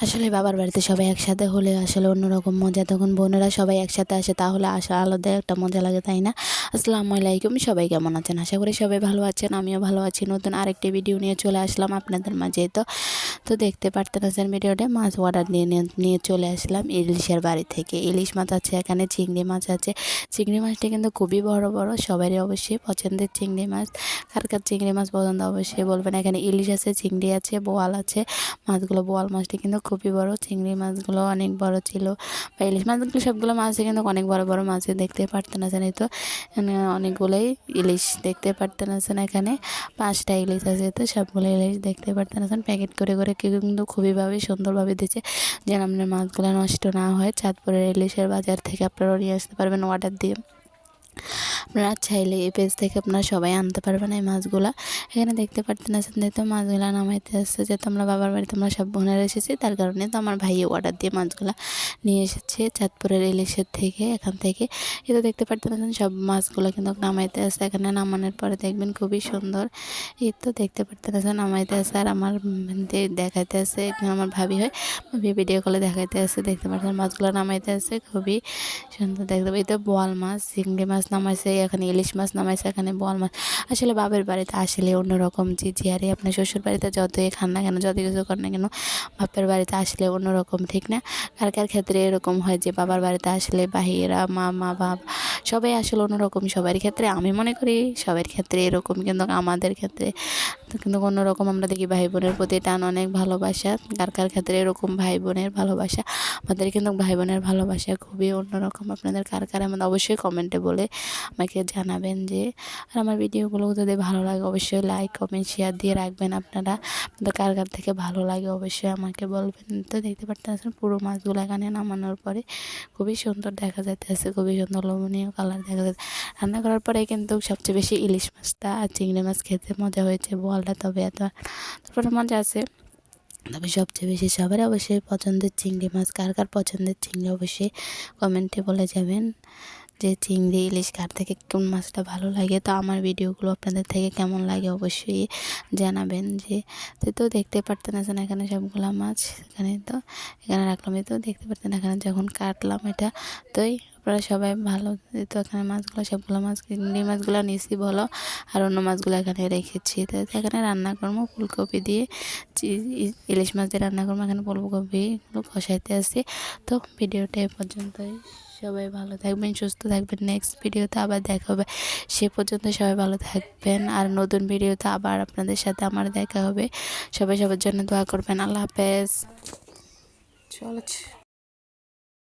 আসলে বাবার বাড়িতে সবাই একসাথে হলে আসলে অন্যরকম মজা, তখন বোনেরা সবাই একসাথে আসে তাহলে আলাদা একটা মজা লাগে, তাই না? আসসালামু আলাইকুম, সবাই কেমন আছেন? আশা করি সবাই ভালো আছেন, আমিও ভালো আছি। নতুন আরেকটি ভিডিও নিয়ে চলে আসলাম আপনাদের মাঝে। তো দেখতে পারতেন আছেন ভিডিওটা, মাছ অর্ডার নিয়ে চলে আসলাম ইলিশের বাড়ি থেকে। ইলিশ মাছ আছে, এখানে চিংড়ি মাছ আছে। চিংড়ি মাছটি কিন্তু খুবই বড় বড়, সবারই অবশ্যই পছন্দের চিংড়ি মাছ। কার কার চিংড়ি মাছ পছন্দ অবশ্যই বলবেন। এখানে ইলিশ আছে, চিংড়ি আছে, বোয়াল আছে। মাছগুলো, বোয়াল মাছটি কিন্তু খুবই বড়, চিংড়ি মাছগুলো অনেক বড় ছিল, বা ইলিশ মাছগুলো সবগুলো মাছই কিন্তু অনেক বড় বড় মাছ দেখতে পারতেন আছেন। এই তো এখানে অনেকগুলোই ইলিশ দেখতে পারতেন আছেন। এখানে 5টা ইলিশ আছে, তো সবগুলো ইলিশ দেখতে পারতেন আছেন। প্যাকেট করে করে কিন্তু খুবইভাবে সুন্দরভাবে দিচ্ছে, যেন আপনার মাছগুলো নষ্ট না হয়। চাঁদপুরের ইলিশের বাজার থেকে আপনারাও নিয়ে আসতে পারবেন অর্ডার দিয়ে। আপনারা চাইলে এই পেজ থেকে আপনারা সবাই আনতে পারবেন এই মাছগুলা। এখানে দেখতে পারতেন আছেন, যেহেতু মাছগুলা নামাইতে আসছে, যেহেতু আমরা বাবার বাড়িতে আমরা সব বোনেরা এসেছি, তার কারণে তো আমার ভাইও অর্ডার দিয়ে মাছগুলা নিয়ে এসেছে চাঁদপুরের ইলিশের থেকে। এখান থেকে এটা দেখতে পারতেন আছেন, সব মাছগুলো কিন্তু নামাইতে আসছে। এখানে নামানোর পরে দেখবেন খুবই সুন্দর। এই তো দেখতে পারতেন আছেন নামাইতে আসে, আর আমার দেখাইতে আসে, আমার ভাবি হয়, ভিডিও কলে দেখাইতে আসে। দেখতে পাচ্ছেন মাছগুলো নামাইতে আসে, খুবই সুন্দর দেখতে পাই। তো বোয়াল মাছ, চিংড়ি মাছ নামাইছে, এখানে ইলিশ মাছ নামাইছে, এখানে বোয়াল মাছ। আসলে বাবার বাড়িতে আসলে অন্যরকম আরে আপনার শ্বশুর বাড়িতে যতই খান না কেন, যত কিছু করেন না কেন, বাপের বাড়িতে আসলে অন্যরকম, ঠিক না? কার কার ক্ষেত্রে এরকম হয় যে বাবার বাড়িতে আসলে বাহিরা মা বাপ সবাই আসলে অন্যরকম, সবার ক্ষেত্রে আমি মনে করি সবার ক্ষেত্রে এরকম, কিন্তু আমাদের ক্ষেত্রে কিন্তু অন্যরকম। আমরা দেখি ভাই বোনের প্রতি টান, অনেক ভালোবাসা। কার কার ক্ষেত্রে এরকম ভাই বোনের ভালোবাসা? আমাদের কিন্তু ভাই বোনের ভালোবাসা খুবই অন্যরকম। আপনাদের কার কার আমাদের অবশ্যই কমেন্টে বলে আমাকে জানাবেন যে। আর আমার ভিডিওগুলো যদি ভালো লাগে অবশ্যই লাইক কমেন্ট শেয়ার দিয়ে রাখবেন। আপনাদের কার কার থেকে ভালো লাগে অবশ্যই আমাকে বলবেন। তো দেখতে পারতেছেন পুরো মাছগুলো এখানে নামানোর পরে খুবই সুন্দর দেখা যাইতেছে, খুবই সুন্দর লোভনীয় কালার দেখা যাচ্ছে। রান্না করার পরে কিন্তু সবচেয়ে বেশি ইলিশ মাছটা আর চিংড়ি মাছ খেতে মজা হয়েছে, বোয়ালটা তবে তারপরে মজা আছে। তবে সবচেয়ে বেশি সবার অবশ্যই পছন্দের চিংড়ি মাছ। কার কার পছন্দের চিংড়ি অবশ্যই কমেন্টে বলে যাবেন যে চিংড়ি ইলিশ কার থেকে কোন মাছটা ভালো লাগে। তো আমার ভিডিওগুলো আপনাদের থেকে কেমন লাগে অবশ্যই জানাবেন। যে তো দেখতে পারতেন আছেন এখানে সবগুলা মাছ, এখানে রাখলাম। তো দেখতে পারতেন এখানে যখন কাটলাম এটা, আপনারা সবাই ভালো। তো এখানে মাছগুলো সবগুলো মাছ, চিংড়ি মাছগুলো নিয়েছি বলো, আর অন্য মাছগুলো এখানে রেখেছি। তো এখানে রান্না করবো ফুলকপি দিয়ে, ইলিশ মাছ দিয়ে রান্না করবো। এখানে ফুলকপিগুলো কষাইতে আসছি। তো ভিডিওটা এ পর্যন্তই। সবাই ভালো থাকবেন, সুস্থ থাকবেন। নেক্সট ভিডিওতে আবার দেখা হবে, সে পর্যন্ত সবাই ভালো থাকবেন। আর নতুন ভিডিওতে আবার আপনাদের সাথে আমার দেখা হবে। সবাই সবার জন্য দোয়া করবেন। আল্লাহ হাফেজ। চলো।